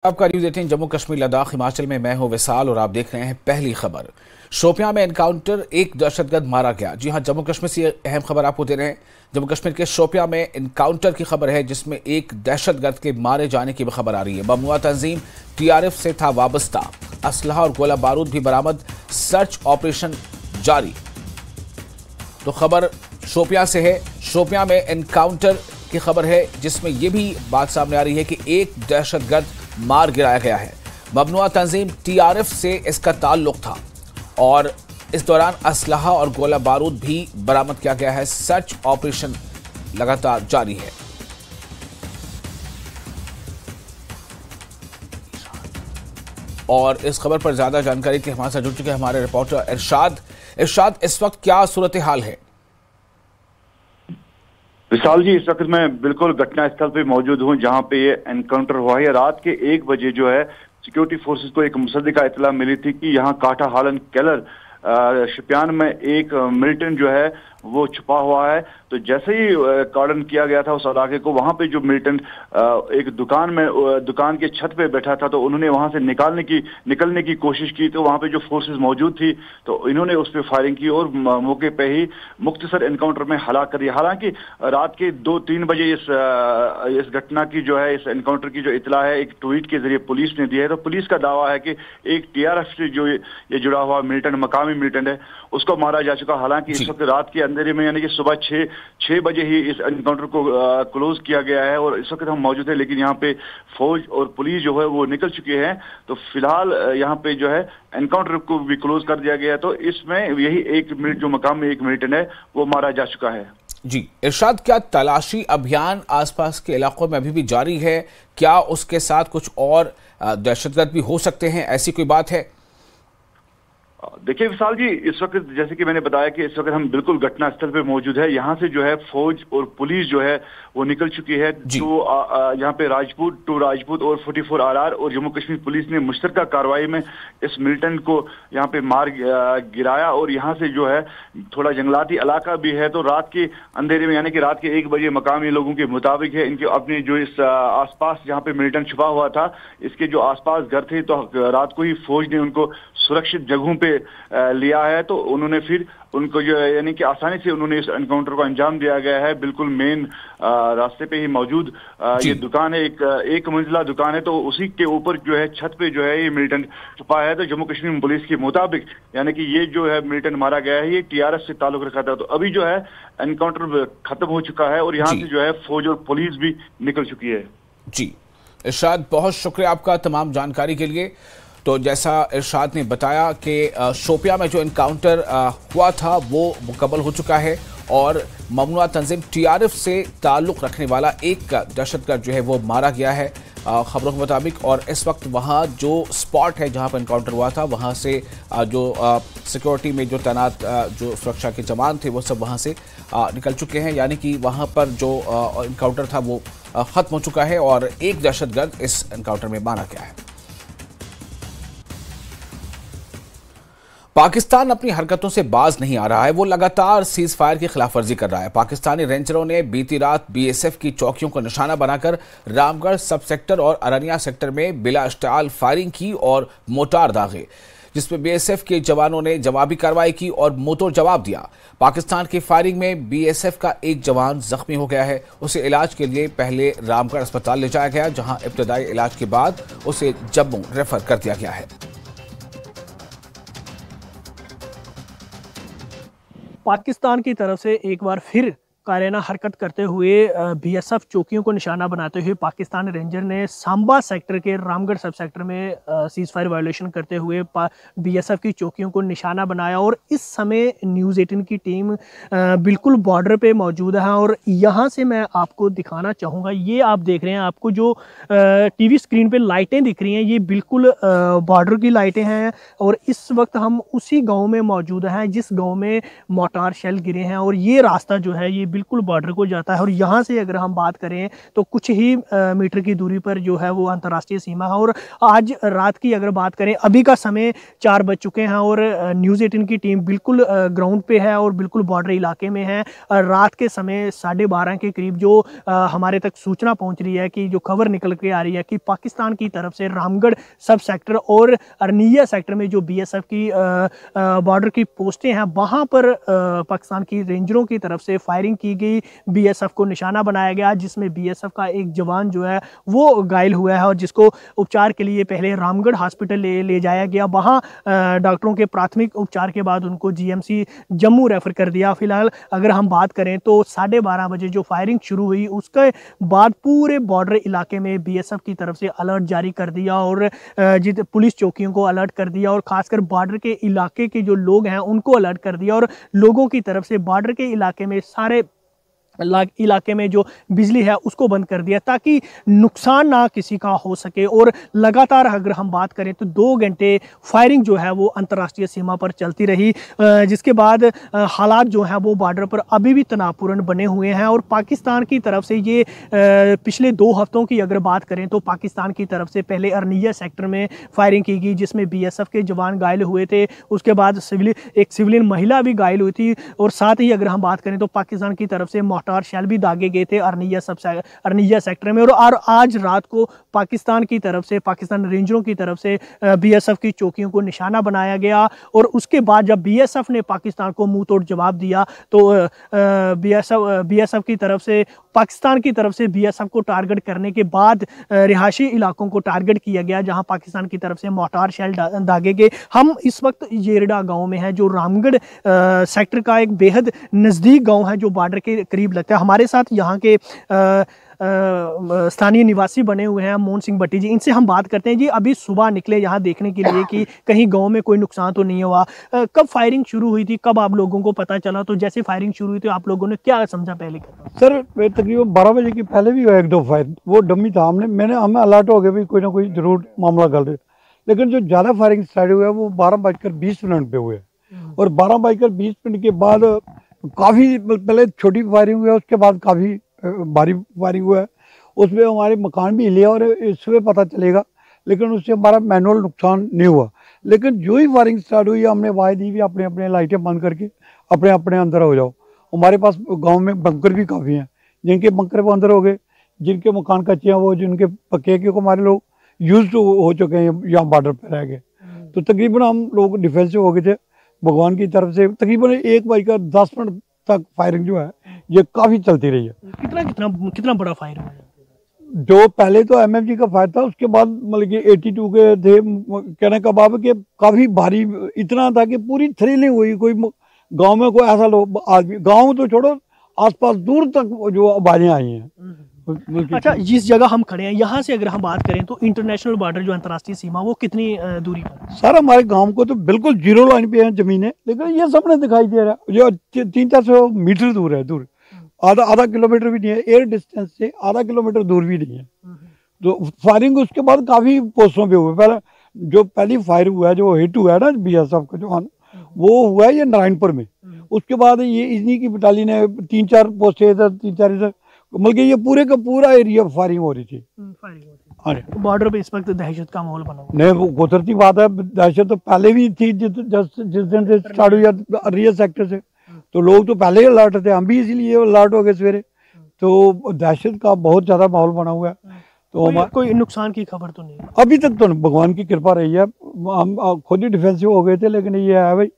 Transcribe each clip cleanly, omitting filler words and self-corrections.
आपका न्यूज़ 18 जम्मू कश्मीर लद्दाख हिमाचल में मैं हूं विशाल और आप देख रहे हैं पहली खबर। शोपियां में एनकाउंटर, एक दहशतगर्द मारा गया। जी हां, जम्मू कश्मीर से अहम खबर आपको दे रहे हैं। जम्मू कश्मीर के शोपियां में एनकाउंटर की खबर है जिसमें एक दहशतगर्द के मारे जाने की भी खबर आ रही है। ममनुआ तंजीम टीआरएफ से था वाबस्ता, असलहा और गोला बारूद भी बरामद, सर्च ऑपरेशन जारी। तो खबर शोपियां से है। शोपियां में एनकाउंटर की खबर है जिसमें यह भी बात सामने आ रही है कि एक दहशतगर्द मार गिराया गया है। ममनुआ तंजीम टीआरएफ से इसका ताल्लुक था और इस दौरान असलहा और गोला बारूद भी बरामद किया गया है। सर्च ऑपरेशन लगातार जारी है। और इस खबर पर ज्यादा जानकारी के हमारे साथ जुड़ चुके हैं हमारे रिपोर्टर इरशाद। इरशाद, इस वक्त क्या सूरत हाल है? विशाल जी, इस वक्त मैं बिल्कुल घटना स्थल पे मौजूद हूँ जहाँ पे ये एनकाउंटर हुआ है। रात के 1 बजे जो है सिक्योरिटी फोर्सेस को एक मुसद्दिका इतला मिली थी कि यहाँ काटा हालन केलर शोपियान में एक मिलिटेंट जो है वो छुपा हुआ है। तो जैसे ही कार्डन किया गया था उस इलाके को, वहां पे जो मिलिटेंट एक दुकान के छत पे बैठा था, तो उन्होंने वहां से निकलने की कोशिश की। तो वहां पे जो फोर्सेस मौजूद थी तो इन्होंने उस पर फायरिंग की और मौके पे ही मुख्तसर एनकाउंटर में हलाक कर दिया। हालांकि रात के 2-3 बजे इस घटना की जो है, इस एनकाउंटर की जो इतला है, एक ट्वीट के जरिए पुलिस ने दिया है। तो पुलिस का दावा है कि एक टीआरएफ से जो ये जुड़ा हुआ मिलिटेंट, मकामी मिलिटेंट है, उसको मारा जा चुका। हालांकि इस वक्त रात के अंधेरे में, यानी कि सुबह 6 बजे ही इस एनकाउंटर को क्लोज किया गया है और इस वक्त हम मौजूद हैं, लेकिन यहाँ पे फौज और पुलिस जो है वो निकल चुके हैं। तो फिलहाल यहाँ पे जो है एनकाउंटर को भी क्लोज कर दिया गया है। तो इसमें यही जो मकाम में एक मिलिटेंट है वो मारा जा चुका है। जी इरशाद, क्या तलाशी अभियान आसपास के इलाकों में अभी भी जारी है? क्या उसके साथ कुछ और दहशतगर्द भी हो सकते हैं, ऐसी कोई बात है? देखिए विशाल जी, इस वक्त जैसे कि मैंने बताया कि इस वक्त हम बिल्कुल घटना स्थल पे मौजूद है। यहाँ से जो है फौज और पुलिस जो है वो निकल चुकी है। तो यहाँ पे राजपूत और 44 आरआर और जम्मू कश्मीर पुलिस ने मुश्तरका कार्रवाई में इस मिलिटेंट को यहाँ पे मार गिराया। और यहाँ से जो है थोड़ा जंगलाती इलाका भी है। तो रात के अंधेरे में, यानी कि रात के 1 बजे मकामी लोगों के मुताबिक है, इनके अपने जो इस आसपास जहाँ पे मिलिटेंट छुपा हुआ था, इसके जो आसपास घर थे, तो रात को ही फौज ने उनको सुरक्षित जगहों पे लिया है। तो उन्होंने फिर उनको जो है, यानी कि आसानी से उन्होंने इस एनकाउंटर को अंजाम दिया गया है। बिल्कुल मेन रास्ते पे ही मौजूद ये दुकान है, एक मंजिला दुकान है। तो उसी के ऊपर जो है छत पे जो है ये मिलिटेंट छुपा है। तो जम्मू कश्मीर पुलिस के मुताबिक, यानी कि ये जो है मिलिटेंट मारा गया है, ये टीआरएफ से ताल्लुक रखा था। तो अभी जो है एनकाउंटर खत्म हो चुका है और यहाँ से जो है फौज और पुलिस भी निकल चुकी है। जी इरशाद, बहुत शुक्रिया आपका तमाम जानकारी के लिए। तो जैसा इरशाद ने बताया कि शोपियां में जो एनकाउंटर हुआ था वो मुकम्मल हो चुका है और ममनुआ तंजीम टीआरएफ से ताल्लुक़ रखने वाला एक दहशतगर्द जो है वो मारा गया है खबरों के मुताबिक। और इस वक्त वहाँ जो स्पॉट है जहाँ पर एनकाउंटर हुआ था, वहाँ से जो सिक्योरिटी में जो तैनात जो सुरक्षा के जवान थे वो सब वहाँ से निकल चुके हैं, यानी कि वहाँ पर जो एनकाउंटर था वो ख़त्म हो चुका है और एक दहशतगर्द इस एनकाउंटर में मारा गया है। पाकिस्तान अपनी हरकतों से बाज नहीं आ रहा है, वो लगातार सीज फायर की खिलाफवर्जी कर रहा है। पाकिस्तानी रेंजरों ने बीती रात बीएसएफ की चौकियों को निशाना बनाकर रामगढ़ सब सेक्टर और अरनिया सेक्टर में बिला इश्तिआल फायरिंग की और मोटार दागे, जिसमें बीएसएफ के जवानों ने जवाबी कार्रवाई की और मुंहतोड़ जवाब दिया। पाकिस्तान की फायरिंग में बीएसएफ का एक जवान जख्मी हो गया है। उसे इलाज के लिए पहले रामगढ़ अस्पताल ले जाया गया, जहां इब्तदाई इलाज के बाद उसे जम्मू रेफर कर दिया गया है। पाकिस्तान की तरफ से एक बार फिर कायराना हरकत करते हुए बीएसएफ चौकियों को निशाना बनाते हुए पाकिस्तान रेंजर ने सांबा सेक्टर के रामगढ़ सब सेक्टर में सीज फायर वायलेशन करते हुए बीएसएफ की चौकियों को निशाना बनाया। और इस समय न्यूज़ 18 की टीम बिल्कुल बॉर्डर पे मौजूद है और यहाँ से मैं आपको दिखाना चाहूँगा, ये आप देख रहे हैं, आपको जो टीवी स्क्रीन पे लाइटें दिख रही हैं, ये बिल्कुल बॉर्डर की लाइटें हैं। और इस वक्त हम उसी गाँव में मौजूद हैं जिस गाँव में मोटार शेल गिरे हैं। और ये रास्ता जो है ये बिल्कुल बॉर्डर को जाता है और यहाँ से अगर हम बात करें तो कुछ ही मीटर की दूरी पर जो है वो अंतर्राष्ट्रीय सीमा है। और आज रात की अगर बात करें, अभी का समय 4 बज चुके हैं और न्यूज़ 18 की टीम बिल्कुल ग्राउंड पे है और बिल्कुल बॉर्डर इलाके में है। रात के समय 12:30 के करीब जो हमारे तक सूचना पहुंच रही है कि जो खबर निकल के आ रही है कि पाकिस्तान की तरफ से रामगढ़ सब सेक्टर और अरनिया सेक्टर में जो बीएसएफ की बॉर्डर की पोस्टें हैं वहां पर पाकिस्तान की रेंजरों की तरफ से फायरिंग की गई, बीएसएफ को निशाना बनाया गया, जिसमें बीएसएफ का एक जवान जो है वो घायल हुआ है और जिसको उपचार के लिए पहले रामगढ़ हॉस्पिटल ले जाया गया। वहां डॉक्टरों के प्राथमिक उपचार के बाद उनको जीएमसी जम्मू रेफर कर दिया। फिलहाल अगर हम बात करें तो 12:30 बजे जो फायरिंग शुरू हुई उसके बाद पूरे बॉर्डर इलाके में बीएसएफ की तरफ से अलर्ट जारी कर दिया और पुलिस चौकियों को अलर्ट कर दिया और खासकर बॉर्डर के इलाके के जो लोग हैं उनको अलर्ट कर दिया और लोगों की तरफ से बॉर्डर के इलाके में सारे इलाके में जो बिजली है उसको बंद कर दिया ताकि नुकसान ना किसी का हो सके। और लगातार अगर हम बात करें तो 2 घंटे फायरिंग जो है वो अंतर्राष्ट्रीय सीमा पर चलती रही, जिसके बाद हालात जो हैं वो बॉर्डर पर अभी भी तनावपूर्ण बने हुए हैं। और पाकिस्तान की तरफ से ये पिछले 2 हफ्तों की अगर बात करें तो पाकिस्तान की तरफ से पहले अरनिया सेक्टर में फायरिंग की गई जिसमें बीएसएफ के जवान घायल हुए थे, उसके बाद एक सिविलियन महिला भी घायल हुई थी और साथ ही अगर हम बात करें तो पाकिस्तान की तरफ से मोर्टार शेल भी दागे गए थे अरनिया सेक्टर में। और आज रात को पाकिस्तान की तरफ से, पाकिस्तान रेंजरों की तरफ से बीएसएफ की चौकियों को निशाना बनाया गया और उसके बाद जब बीएसएफ ने पाकिस्तान को मुंह तोड़ जवाब दिया तो बीएसएफ की तरफ से, पाकिस्तान की तरफ से बीएसएफ को टारगेट करने के बाद रिहायशी इलाकों को टारगेट किया गया जहां पाकिस्तान की तरफ से मोर्टार शेल दागे गए। हम इस वक्त येरडा गांव में है जो रामगढ़ सेक्टर का एक बेहद नज़दीक गांव है जो बॉर्डर के करीब लगता है। हमारे साथ यहाँ के स्थानीय निवासी बने हुए हैं मोहन सिंह भट्टी जी, इनसे हम बात करते हैं। जी अभी सुबह निकले यहाँ देखने के लिए कि कहीं गांव में कोई नुकसान तो नहीं हुआ, कब फायरिंग शुरू हुई थी, कब आप लोगों को पता चला? तो जैसे फायरिंग शुरू हुई थी आप लोगों ने क्या समझा पहले? सर तकरीबन 12 बजे की पहले भी हुआ 1-2 फायर, वो डमी था। हमें अलर्ट हो गया भी कोई ना कोई जरूर मामला गल रहा है, लेकिन जो ज़्यादा फायरिंग स्टार्ट हुआ है वो 12:20 पे हुए और 12:20 के बाद काफ़ी पहले छोटी फायरिंग हुई है, उसके बाद काफ़ी भारी फायरिंग हुआ है। उसमें हमारे मकान भी हिले और इसमें पता चलेगा, लेकिन उससे हमारा मैनुअल नुकसान नहीं हुआ। लेकिन जो ही फायरिंग स्टार्ट हुई हमने आवाज़ दी भी अपने अपने लाइटें बंद करके अपने अपने अंदर हो जाओ। हमारे पास गांव में बंकर भी काफ़ी हैं, जिनके बंकर वो अंदर हो गए, जिनके मकान कच्चे हैं वो, जिनके पक्के, क्योंकि हमारे लोग यूज हो चुके हैं यहाँ बॉर्डर पर रह गए। तो तकरीबन हम लोग डिफेंसिव हो गए थे भगवान की तरफ से। तकरीबन 1 बजकर 10 मिनट तक फायरिंग जो है ये काफ़ी चलती रही है। कितना बड़ा फायर हुआ? जो पहले तो एमएमजी का फायर था, उसके बाद मतलब कि 82 के थे। कहने का बाब कि काफ़ी भारी इतना था कि पूरी थ्रिलिंग हुई। कोई गांव में कोई ऐसा लोग आदमी, गांव तो छोड़ो आसपास दूर तक जो आवाज़ें आई हैं। अच्छा, जिस जगह हम खड़े हैं यहाँ से अगर हम बात करें तो इंटरनेशनल बॉर्डर जो अंतर्राष्ट्रीय सीमा वो कितनी दूरी पर? सर हमारे गांव को तो बिल्कुल 0 लाइन पे है जमीनें, लेकिन ये सामने दिखाई दे रहा है जो 300-400 मीटर दूर है, दूर आधा किलोमीटर भी नहीं है, एयर डिस्टेंस से आधा किलोमीटर दूर भी नहीं है। तो फायरिंग उसके बाद काफ़ी पोस्टों पे हुई। जो पहली फायर हुआ है, जो हिट हुआ है ना बीएसएफ का जो वो हुआ है ये नारायणपुर में। उसके बाद ये इन्हीं की बटालियन ने 3-4 पोस्टें इधर, 3-4 इधर, बल्कि ये पूरे का पूरा एरिया फायरिंग हो रही थी। बॉर्डर पे इस वक्त दहशत का माहौल बना हुआ नहीं, वो कुदरती बात है। दहशत तो पहले भी थी, जिस दिन से स्टार्ट हुई अरनिया सेक्टर से, तो लोग तो पहले ही अलर्ट थे, हम भी इसीलिए अलर्ट हो गए सवेरे। तो दहशत का बहुत ज़्यादा माहौल बना हुआ है। तो कोई नुकसान की खबर तो नहीं अभी तक, तो भगवान की कृपा रही है। हम खुद ही डिफेंसिव हो गए थे, लेकिन ये है भाई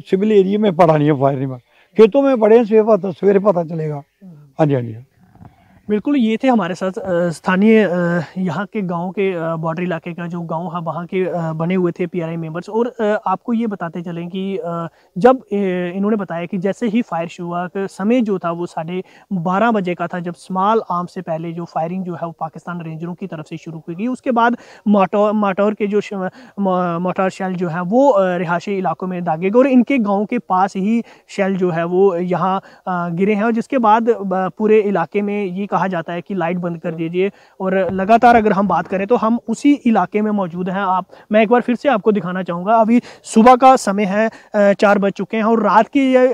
सिविल एरिया में पड़ा नहीं है फायरिंग में, खेतों में पड़े हैं, सवेरे पता चलेगा। हाँ जी, हाँ जी, बिल्कुल। ये थे हमारे साथ स्थानीय यहाँ के गांव के बॉर्डर इलाके का जो गांव है वहाँ के बने हुए थे पीआरआई मेंबर्स। और आपको ये बताते चलें कि जब इन्होंने बताया कि जैसे ही फायर शुरू हुआ, समय जो था वो 12:30 बजे का था, जब स्मॉल आर्म से पहले जो फायरिंग जो है वो पाकिस्तान रेंजरों की तरफ से शुरू की गई। उसके बाद मोर्टार के जो मोर्टार शेल जो है वो रिहायशी इलाकों में दागे गए और इनके गाँव के पास ही शेल जो है वो यहाँ गिरे हैं। और जिसके बाद पूरे इलाके में ये कहा जाता है कि लाइट बंद कर दीजिए। और लगातार अगर हम बात करें तो हम उसी इलाके में मौजूद हैं। मैं एक बार फिर से आपको दिखाना चाहूँगा, अभी सुबह का समय है, 4 बज चुके हैं और रात की ये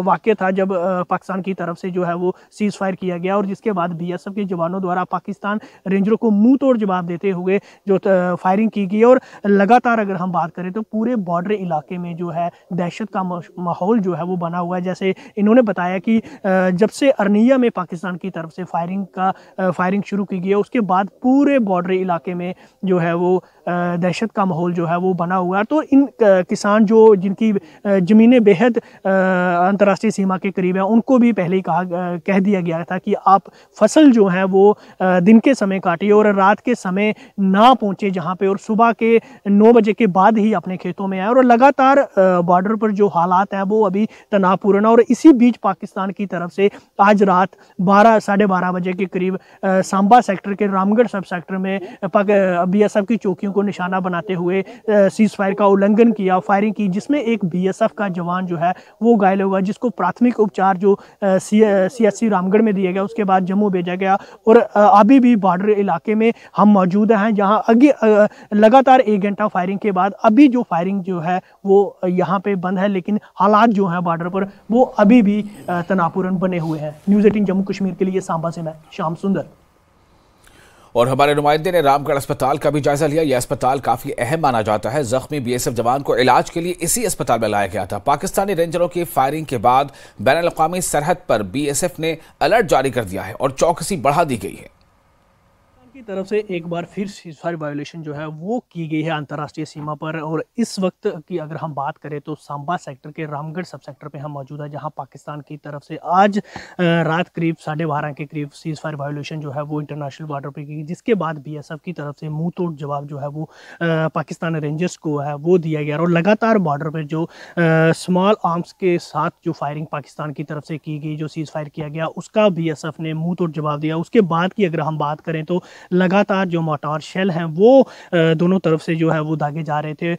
वाक़या था जब पाकिस्तान की तरफ से जो है वो सीज़ फायर किया गया और जिसके बाद बीएसएफ के जवानों द्वारा पाकिस्तान रेंजरों को मुंह तोड़ जवाब देते हुए जो फायरिंग की गई। और लगातार अगर हम बात करें तो पूरे बॉर्डर इलाके में जो है दहशत का माहौल जो है वो बना हुआ है। जैसे इन्होंने बताया कि जब से अरनिया में पाकिस्तान की तरफ से फायरिंग शुरू की गई है उसके बाद पूरे बॉर्डर इलाके में जो है वो दहशत का माहौल जो है वो बना हुआ है। तो इन किसान जो जिनकी ज़मीनें बेहद अंतर्राष्ट्रीय सीमा के करीब है उनको भी पहले ही कह दिया गया था कि आप फसल जो है वो दिन के समय काटिए और रात के समय ना पहुंचे जहां पे, और सुबह के 9 बजे के बाद ही अपने खेतों में आए। और लगातार बॉर्डर पर जो हालात हैं वो अभी तनावपूर्ण है। और इसी बीच पाकिस्तान की तरफ से आज रात 12-12:30 बजे के करीब सांबा सेक्टर के रामगढ़ सब सेक्टर में बीएसएफ की चौकियों को निशाना बनाते हुए सीज फायर का उल्लंघन किया, फायरिंग की, जिसमें एक बीएसएफ का जवान जो है वो घायल हुआ, जिसको प्राथमिक उपचार जो सीएचसी रामगढ़ में दिया गया, उसके बाद जम्मू भेजा गया। और अभी भी बॉर्डर इलाके में हम मौजूद हैं जहां आगे लगातार 1 घंटा फायरिंग के बाद अभी जो फायरिंग जो है वो यहाँ पे बंद है, लेकिन हालात जो हैं बॉर्डर पर वो अभी भी तनावपूर्ण बने हुए हैं। न्यूज़ 18 जम्मू कश्मीर के लिए सांबा से मैं श्याम सुंदर। और हमारे नुमाइंदे ने रामगढ़ अस्पताल का भी जायजा लिया। यह अस्पताल काफी अहम माना जाता है। जख्मी बीएसएफ जवान को इलाज के लिए इसी अस्पताल में लाया गया था। पाकिस्तानी रेंजरों की फायरिंग के बाद बैनुल-अक़वामी सरहद पर बीएसएफ ने अलर्ट जारी कर दिया है और चौकसी बढ़ा दी गई है। की तरफ से एक बार फिर सीज़फायर वायोलेशन जो है वो की गई है अंतर्राष्ट्रीय सीमा पर। और इस वक्त की अगर हम बात करें तो सांबा सेक्टर के रामगढ़ सब सेक्टर पे हम मौजूद है जहां पाकिस्तान की तरफ से आज रात करीब 12:30 के करीब सीज़फायर वायोलेशन जो है वो इंटरनेशनल बॉर्डर पर की, जिसके बाद बीएसएफ की तरफ से मुंह तोड़ जवाब जो है वो पाकिस्तान रेंजर्स को है वो दिया गया। और लगातार बॉर्डर पर जो स्मॉल आर्म्स के साथ जो फायरिंग पाकिस्तान की तरफ से की गई, जो सीज़ फायर किया गया, उसका बीएसएफ ने मुंह तोड़ जवाब दिया। उसके बाद की अगर हम बात करें तो लगातार जो मोटार शेल हैं वो दोनों तरफ से जो है वो दागे जा रहे थे,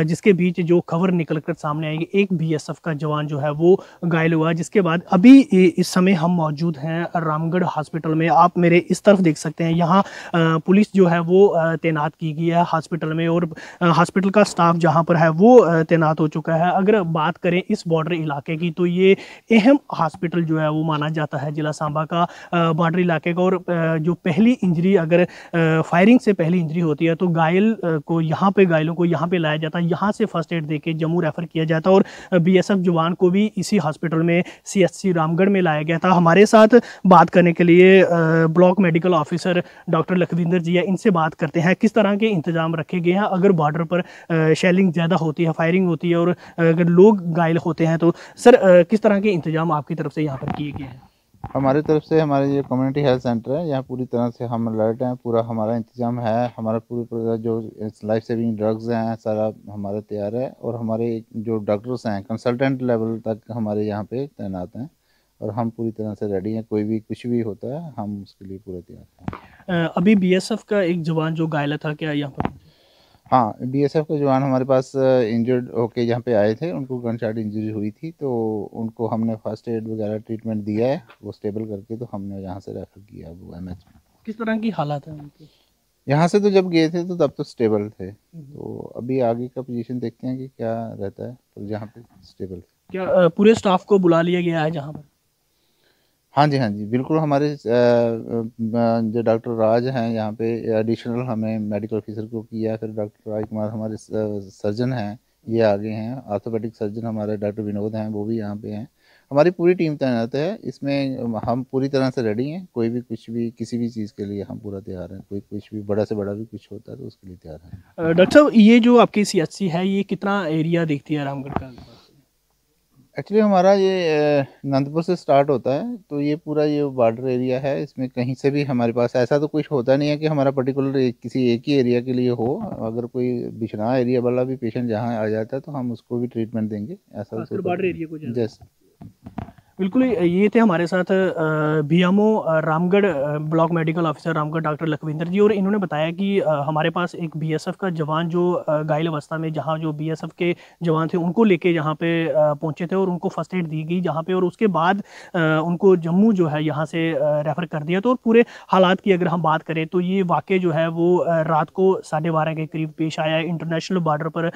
जिसके बीच जो खबर निकल कर सामने आएगी एक बीएसएफ का जवान जो है वो घायल हुआ। जिसके बाद अभी इस समय हम मौजूद हैं रामगढ़ हॉस्पिटल में। आप मेरे इस तरफ देख सकते हैं, यहाँ पुलिस जो है वो तैनात की गई है हॉस्पिटल में और हॉस्पिटल का स्टाफ जहाँ पर है वो तैनात हो चुका है। अगर बात करें इस बॉर्डर इलाके की तो ये अहम हॉस्पिटल जो है वो माना जाता है जिला सांबा का बॉर्डर इलाके का। और जो पहली इंजरी अगर फायरिंग से पहली इंजरी होती है तो घायलों को यहाँ पे लाया जाता है, यहाँ से फर्स्ट एड देके जम्मू रेफर किया जाता है। और बीएसएफ जवान को भी इसी हॉस्पिटल में सीएचसी रामगढ़ में लाया गया था। हमारे साथ बात करने के लिए block medical officer doctor Lakhwinder ji है, इनसे बात करते हैं किस तरह के इंतजाम रखे गए हैं अगर बॉर्डर पर शेलिंग ज़्यादा होती है, फायरिंग होती है और अगर लोग घायल होते हैं तो सर किस तरह के इंतजाम आपकी तरफ से यहाँ पर किए गए हैं? हमारी तरफ से हमारे ये कम्युनिटी हेल्थ सेंटर है, यहाँ पूरी तरह से हम अलर्ट हैं, पूरा हमारा इंतजाम है, हमारा पूरा जो लाइफ सेविंग ड्रग्स हैं सारा हमारा तैयार है। और हमारे जो डॉक्टर्स हैं कंसल्टेंट लेवल तक हमारे यहाँ पे तैनात हैं और हम पूरी तरह से रेडी हैं। कोई भी कुछ भी होता है हम उसके लिए पूरा तैयार हैं। अभी बीएसएफ का एक जवान जो घायल था क्या यहाँ पर? हाँ, बीएसएफ के जवान हमारे पास इंजर्ड होके यहाँ पे आए थे, उनको गन शॉट इंजरी हुई थी तो उनको हमने फर्स्ट एड वगैरह ट्रीटमेंट दिया है, वो स्टेबल करके तो हमने यहाँ से रेफर किया वो एमएच में। किस तरह की हालात है उनकी? यहाँ से तो जब गए थे तो तब तो स्टेबल थे, तो अभी आगे का पोजीशन देखते हैं कि क्या रहता है, तो यहाँ पे स्टेबल थे। क्या पूरे स्टाफ को बुला लिया गया है जहाँ पर? हाँ जी बिल्कुल। हमारे जो डॉक्टर राज हैं यहाँ पे एडिशनल हमें मेडिकल ऑफिसर को किया, फिर डॉक्टर राज कुमार हमारे सर्जन हैं ये आगे हैं, ऑर्थोपेडिक सर्जन हमारे डॉक्टर विनोद हैं वो भी यहाँ पे हैं। हमारी पूरी टीम तैनात है, इसमें हम पूरी तरह से रेडी हैं। कोई भी कुछ भी किसी भी चीज़ के लिए हम पूरा तैयार हैं, कोई कुछ भी बड़ा से बड़ा भी कुछ होता है तो उसके लिए तैयार हैं। डॉक्टर साहब ये जो आपकी सीएचसी है ये कितना एरिया देखती है रामगढ़ का? एक्चुअली हमारा ये नंदपुर से स्टार्ट होता है तो ये पूरा ये बॉर्डर एरिया है, इसमें कहीं से भी हमारे पास ऐसा तो कुछ होता नहीं है कि हमारा पर्टिकुलर किसी एक ही एरिया के लिए हो। अगर कोई बिछना एरिया वाला भी पेशेंट जहाँ आ जाता है तो हम उसको भी ट्रीटमेंट देंगे, ऐसा बॉर्डर एरिया को जैसे। बिल्कुल, ये थे हमारे साथ BMO Ramgarh block medical officer Ramgarh doctor Lakhwinder ji, और इन्होंने बताया कि हमारे पास एक बीएसएफ का जवान जो घायल अवस्था में, जहां जो बीएसएफ के जवान थे उनको लेके यहाँ पे पहुंचे थे और उनको फर्स्ट एड दी गई जहाँ पे, और उसके बाद उनको जम्मू जो है यहाँ से रेफ़र कर दिया। तो और पूरे हालात की अगर हम बात करें तो ये वाक़या जो है वो रात को 12:30 के करीब पेश आया है। इंटरनेशनल बॉर्डर पर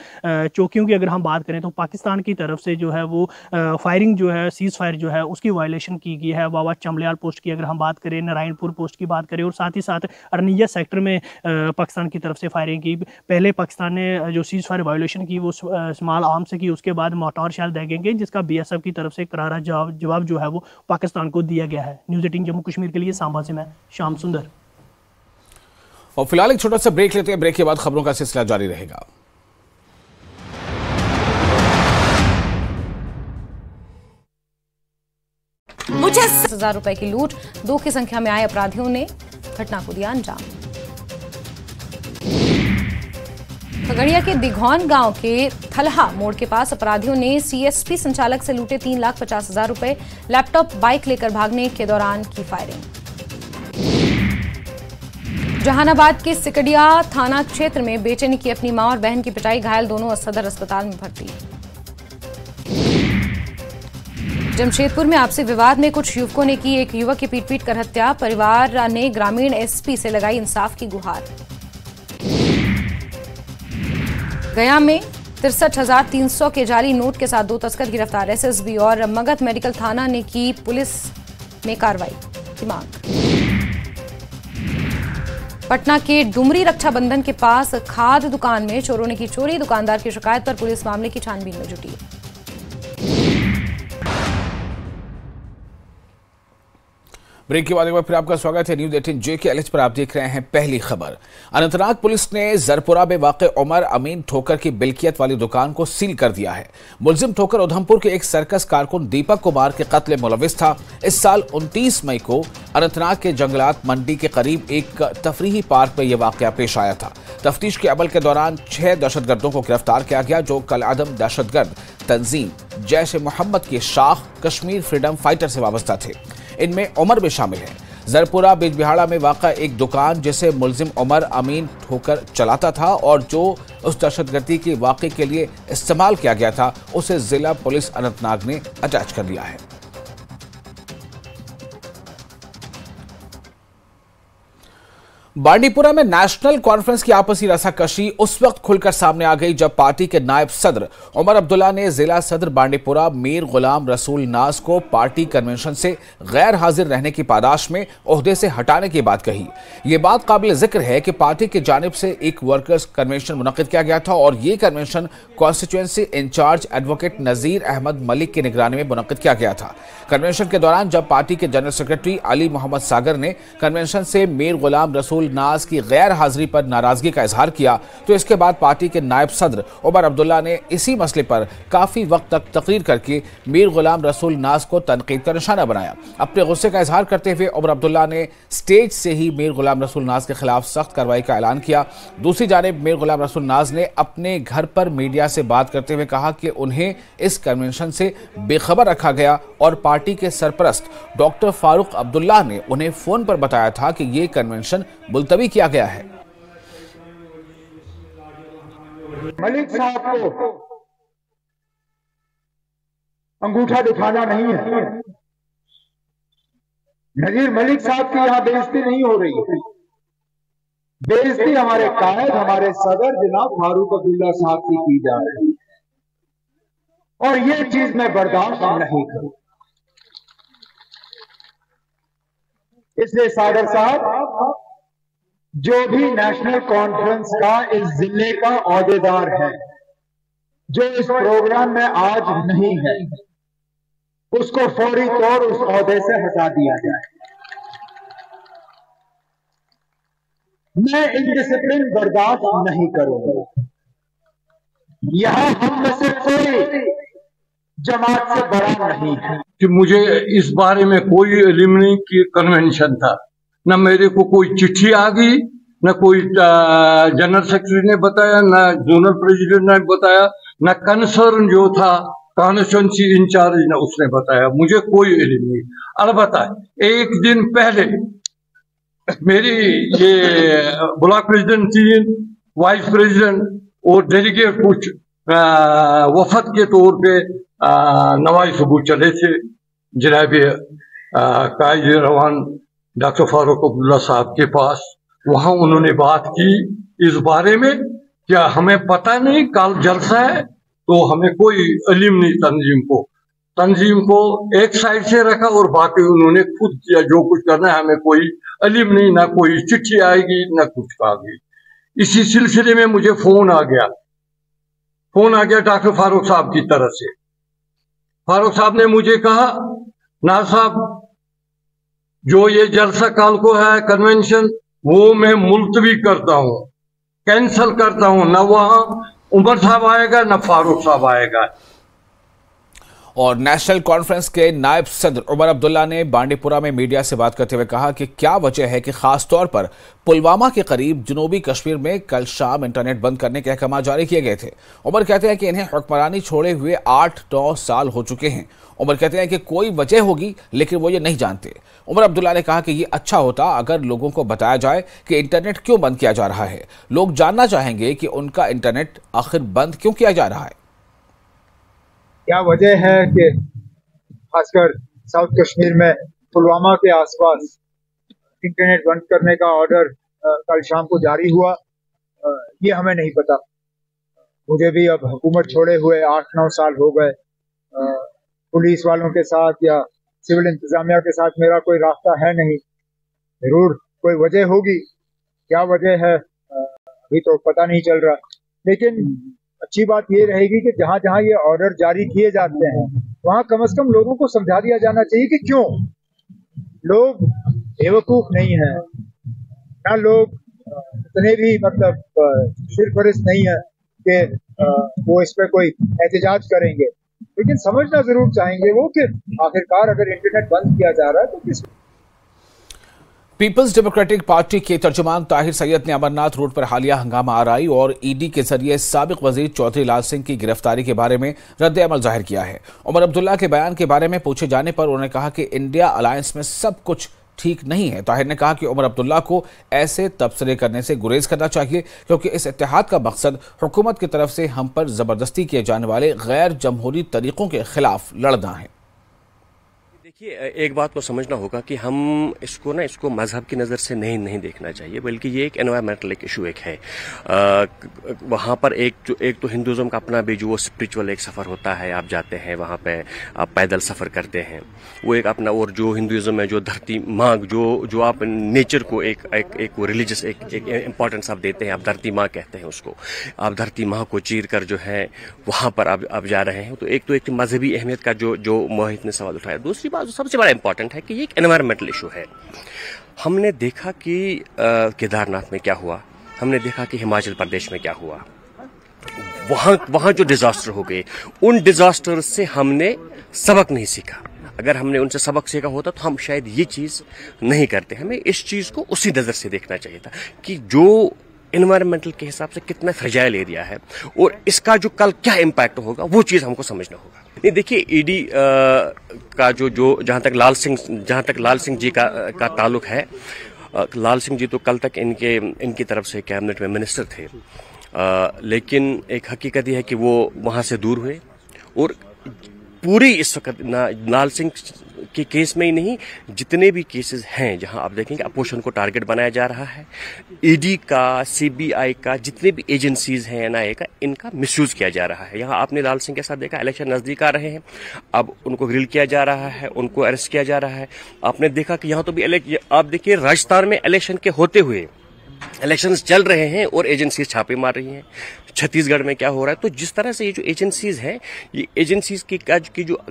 चौकियों की अगर हम बात करें तो पाकिस्तान की तरफ से जो है वो फायरिंग जो है, सीज़ फायर जो है उसकी वायलेशन की गई है। बाबा चमलियाल पोस्ट की अगर हम बात करें, नारायणपुर पोस्ट की बात करें, और साथ ही साथ अरनिया सेक्टर में पाकिस्तान की तरफ से फायरिंग की। पहले पाकिस्तान ने जो सीज़ फायर वायलेशन की वो स्मॉल आर्म से की, उसके बाद मोर्टार शेल दागेंगे, जिसका बीएसएफ की तरफ से करारा जवाब जो है वो पाकिस्तान को दिया गया है। न्यूज़ 18 जम्मू कश्मीर के लिए सांबा से मैं श्याम सुंदर। और फिलहाल एक छोटा सा ब्रेक लेते हैं, ब्रेक के बाद खबरों का सिलसिला जारी रहेगा। मुझे 10,000 रुपए की लूट, 2 की संख्या में आए अपराधियों ने घटना को दिया अंजाम। खगड़िया के दिघौन गांव के थलहा मोड़ के पास अपराधियों ने सीएसपी संचालक से लूटे 3,50,000 रुपए, लैपटॉप, बाइक लेकर भागने के दौरान की फायरिंग। जहानाबाद के सिकड़िया थाना क्षेत्र में बेटे ने की अपनी मां और बहन की पिटाई, घायल दोनों सदर अस्पताल में भर्ती। जमशेदपुर में आपसी विवाद में कुछ युवकों ने की एक युवक की पीट कर हत्या, परिवार ने ग्रामीण एसपी से लगाई इंसाफ की गुहार। गया में 63,300 के जाली नोट के साथ 2 तस्कर गिरफ्तार, एसएसबी और मगध मेडिकल थाना ने की पुलिस में कार्रवाई की मांग। पटना के डुमरी रक्षाबंधन के पास खाद दुकान में चोरों ने की चोरी, दुकानदार की शिकायत पर पुलिस मामले की छानबीन में जुटी। ब्रेक के बाद एक बार फिर आपका स्वागत है। न्यूज़ 18 JKLH पर आप देख रहे हैं पहली खबर। अनंतनाग पुलिस ने जरपुरा में वाक़े उमर अमीन ठोकर की बिल्कियत वाली दुकान को सील कर दिया है। मुलजिम ठोकर उधमपुर के एक सर्कस कारकुन दीपक कुमार के कत्ल मुलविस था। इस साल 29 मई को अनंतनाग के जंगलात मंडी के करीब एक तफरीही पार्क में यह वाक़या पेश आया था। तफ्तीश के अमल के दौरान 6 दहशतगर्दों को गिरफ्तार किया गया, जो कल-आदम दहशतगर्द तंजीम जैश ए मोहम्मद के शाख कश्मीर फ्रीडम फाइटर से वाबस्ता थे। इनमें उमर भी शामिल है। जरपुरा बिजबिहाड़ा में वाक़ा एक दुकान जिसे मुलजिम उमर अमीन ठोकर चलाता था और जो उस दहशतगर्दी के वाक़े के लिए इस्तेमाल किया गया था, उसे जिला पुलिस अनंतनाग ने अटैच कर लिया है। बांडीपुरा में नेशनल कॉन्फ्रेंस की आपसी रसाकशी उस वक्त खुलकर सामने आ गई जब पार्टी के नायब सदर उमर अब्दुल्ला ने जिला सदर बांडीपुरा मीर गुलाम रसूल नाज को पार्टी कन्वेंशन से गैर हाजिर रहने की पादाश में ओहदे से हटाने की बात कही। ये बात काबिल जिक्र है कि पार्टी की जानिब से एक वर्कर्स कन्वेंशन मुनक्किद किया गया था और ये convention constituency in charge advocate Nazir Ahmad Malik की निगरानी में मुनक्किद किया गया था। कन्वेंशन के दौरान जब पार्टी के जनरल सेक्रेटरी अली मोहम्मद सागर ने कन्वेंशन से मीर गुलाम रसूल नाज की गैर हाजिरी पर नाराजगी का इजहार किया, तो इसके बाद पार्टी के नायब सदर उमर अब्दुल्ला ने इसी मसले पर काफी वक्त तक तकरीर करके मीर गुलाम रसूल नाज को तनकीद का निशाना बनाया। अपने गुस्से का इजहार करते हुए उमर अब्दुल्ला ने स्टेज से ही मीर गुलाम रसूल नाज के खिलाफ सख्त कार्रवाई का ऐलान किया। दूसरी जानिब मीर गुलाम रसूल नाज ने अपने घर पर मीडिया से बात करते हुए कहा कि उन्हें इस कन्वेंशन से बेखबर रखा गया और पार्टी के सरपरस्त डॉक्टर फारूक अब्दुल्ला ने उन्हें फोन पर बताया था कि ये कन्वेंशन मुलतवी किया गया है। मलिक साहब को अंगूठा दिखाना नहीं है। नजीर मलिक साहब की यहां बेइज्जती नहीं हो रही है। बेइज्जती हमारे कायद, हमारे सदर जनाब फारूक अब्दुल्ला साहब की जा रही है और ये चीज मैं बर्दाश्त नहीं करूं। इसलिए सागर साहब, जो भी नेशनल कॉन्फ्रेंस का इस जिले का ओहदेदार है, जो इस प्रोग्राम में आज नहीं है, उसको फौरी तौर उस ओहदे से हटा दिया जाए। मैं इनडिसिप्लिन बर्दाश्त नहीं करूंगा। यहां हम में से कोई जमात से बड़ा नहीं है कि मुझे इस बारे में कोई इल्म नहीं कि कन्वेंशन था। न मेरे को कोई चिट्ठी आ गई, न कोई जनरल सेक्रेटरी ने बताया, न जोनल प्रेसिडेंट ने बताया, न कंसर्न जो था कॉन्स्टिट्यूंसी इंचार्ज ने उसने बताया, मुझे कोई इल्म नहीं। अलबत्ता एक दिन पहले मेरी ये ब्लॉक प्रेसिडेंट थी, वाइस प्रेसिडेंट और डेलीगेट कुछ वफद के तौर पे नवाज सबूत चले थे जनाब कायद रवान डॉक्टर फारूक अब्दुल्ला साहब के पास। वहां उन्होंने बात की इस बारे में, क्या हमें पता नहीं कल जलसा है, तो हमें कोई इल्म नहीं। तंजीम को एक साइड से रखा और बाकी उन्होंने खुद किया जो कुछ करना है, हमें कोई इल्म नहीं, ना कोई चिट्ठी आएगी ना कुछ आएगी। इसी सिलसिले में मुझे फोन आ गया डॉक्टर फारूक साहब की तरफ से। फारूक साहब ने मुझे कहा, ना साहब जो ये जलसा कल को है कन्वेंशन, वो मैं मुलतवी करता हूं, कैंसल करता हूं। न वहां उमर साहब आएगा न फारूक साहब आएगा। और नेशनल कॉन्फ्रेंस के नायब सदर उमर अब्दुल्ला ने बांडीपुरा में मीडिया से बात करते हुए कहा कि क्या वजह है कि खास तौर पर पुलवामा के करीब जनूबी कश्मीर में कल शाम इंटरनेट बंद करने के अहकाम जारी किए गए थे। उमर कहते हैं कि इन्हें हुक्मरानी छोड़े हुए 8-9 साल हो चुके हैं। उमर कहते हैं कि कोई वजह होगी लेकिन वो ये नहीं जानते। उमर अब्दुल्ला ने कहा कि ये अच्छा होता अगर लोगों को बताया जाए कि इंटरनेट क्यों बंद किया जा रहा है। लोग जानना चाहेंगे कि उनका इंटरनेट आखिर बंद क्यों किया जा रहा है। क्या वजह है कि खासकर साउथ कश्मीर में पुलवामा के आसपास इंटरनेट बंद करने का ऑर्डर कल शाम को जारी हुआ, ये हमें नहीं पता। मुझे भी अब हुकूमत छोड़े हुए 8-9 साल हो गए। पुलिस वालों के साथ या सिविल इंतजामिया के साथ मेरा कोई रास्ता है नहीं। जरूर कोई वजह होगी, क्या वजह है अभी तो पता नहीं चल रहा। लेकिन अच्छी बात ये रहेगी कि जहां जहां ये ऑर्डर जारी किए जाते हैं वहां कम से कम लोगों को समझा दिया जाना चाहिए कि क्यों। लोग बेवकूफ नहीं है, ना लोग इतने भी सिरफरिस्त नहीं है कि वो इस पे कोई एहतजाज करेंगे, लेकिन समझना जरूर चाहेंगे वो कि आखिरकार अगर इंटरनेट बंद किया जा रहा है तो किस। पीपल्स डेमोक्रेटिक पार्टी के तर्जुमान ताहिर सैयद ने अमरनाथ रोड पर हालिया हंगामा आरआई और ईडी के जरिए साबिक वजीर चौधरी लाल सिंह की गिरफ्तारी के बारे में रद्द अमल जाहिर किया है। उमर अब्दुल्ला के बयान के बारे में पूछे जाने पर उन्होंने कहा कि इंडिया अलायंस में सब कुछ ठीक नहीं है। ताहिर ने कहा कि उमर अब्दुल्ला को ऐसे तबसरे करने से गुरेज करना चाहिए क्योंकि इस इत्तेहाद का मकसद हुकूमत की तरफ से हम पर जबरदस्ती किए जाने वाले गैर जमहूरी तरीकों के खिलाफ लड़ना है। देखिए, एक बात को समझना होगा कि हम इसको मजहब की नज़र से नहीं देखना चाहिए, बल्कि ये एक एनवायरमेंटल इशू एक है। वहाँ पर एक तो हिंदुज़म का अपना भी जो स्पिरिचुअल एक सफ़र होता है, आप जाते हैं वहाँ पे, आप पैदल सफ़र करते हैं, वो एक अपना। और जो हिंदुज़म में जो धरती माँ जो आप नेचर को एक रिलीजियस एक इम्पोर्टेंस आप देते हैं, आप धरती माँ कहते हैं उसको, आप धरती माँ को चीर कर जो है वहाँ पर आप जा रहे हैं। तो एक मजहबी अहमियत का जो मोहित ने सवाल उठाया। दूसरी बात जो सबसे बड़ा इंपॉर्टेंट है कि ये एक एनवायरमेंटल इशू है। हमने देखा कि केदारनाथ में क्या हुआ, हमने देखा कि हिमाचल प्रदेश में क्या हुआ, वहां जो डिजास्टर हो गए, उन डिजास्टर से हमने सबक नहीं सीखा। अगर हमने उनसे सबक सीखा होता तो हम शायद ये चीज नहीं करते। हमें इस चीज को उसी नजर से देखना चाहिए था कि जो एनवायरमेंटल के हिसाब से कितना फ्रेजाइल एरिया है और इसका जो कल क्या इम्पैक्ट होगा वो चीज हमको समझना होगा। नहीं, देखिए, ईडी का जो जहां तक लाल सिंह जी का ताल्लुक है, लाल सिंह जी तो कल तक इनकी तरफ से कैबिनेट में मिनिस्टर थे, लेकिन एक हकीकत यह है कि वो वहां से दूर हुए। और पूरी इस वक्त लाल सिंह के केस में ही नहीं, जितने भी केसेस हैं जहां आप देखेंगे अपोजिशन को टारगेट बनाया जा रहा है, ईडी का, सीबीआई का, जितने भी एजेंसीज हैं, एनआईए का, इनका मिसयूज किया जा रहा है। यहां आपने लाल सिंह के साथ देखा, इलेक्शन नजदीक आ रहे हैं, अब उनको ग्रिल किया जा रहा है, उनको अरेस्ट किया जा रहा है। आपने देखा कि यहां तो भी आप देखिए राजस्थान में इलेक्शन के होते हुए इलेक्शंस चल रहे हैं और एजेंसीज छापे मार रही हैं। छत्तीसगढ़ में क्या हो रहा है? तो जिस तरह से ये जो एजेंसीज हैं, ये एजेंसीज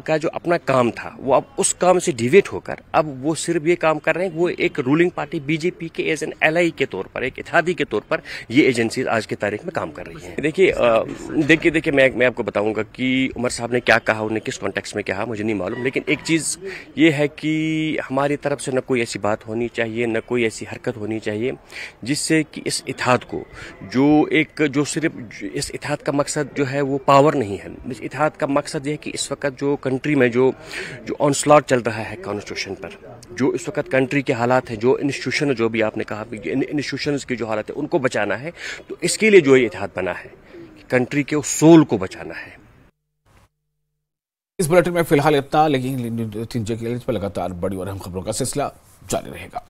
का जो अपना काम था, वो अब उस काम से डिवेट होकर अब वो सिर्फ ये काम कर रहे हैं, वो एक रूलिंग पार्टी बीजेपी के एज एन एलआई के तौर पर, एक इत्तेहादी के तौर पर ये एजेंसीज आज की तारीख में काम कर रही हैं। देखिए मैं आपको बताऊंगा कि उमर साहब ने क्या कहा, उन्होंने किस कॉन्टेक्स्ट में कहा, मुझे नहीं मालूम, लेकिन एक चीज ये है कि हमारी तरफ से न कोई ऐसी बात होनी चाहिए, न कोई ऐसी हरकत होनी चाहिए जिससे कि इस इत्तेहाद को जो सिर्फ इस इत्तेहाद का मकसद जो है वो पावर नहीं है। इस इत्तेहाद का मकसद ये है कि इस वक्त जो कंट्री में जो ऑनस्लॉट चल रहा है कॉन्स्टिट्यूशन पर, जो इस वक्त कंट्री के हालात हैं, जो इंस्टीट्यूशन, जो भी आपने कहा इंस्टीट्यूशंस की जो हालत है उनको बचाना है। तो इसके लिए जो ये इत्तेहाद बना है, कंट्री के उस सोल को बचाना है। इस बुलेटिन में फिलहाल इतना, लेकिन पर लगातार बड़ी और अहम खबरों का सिलसिला जारी रहेगा।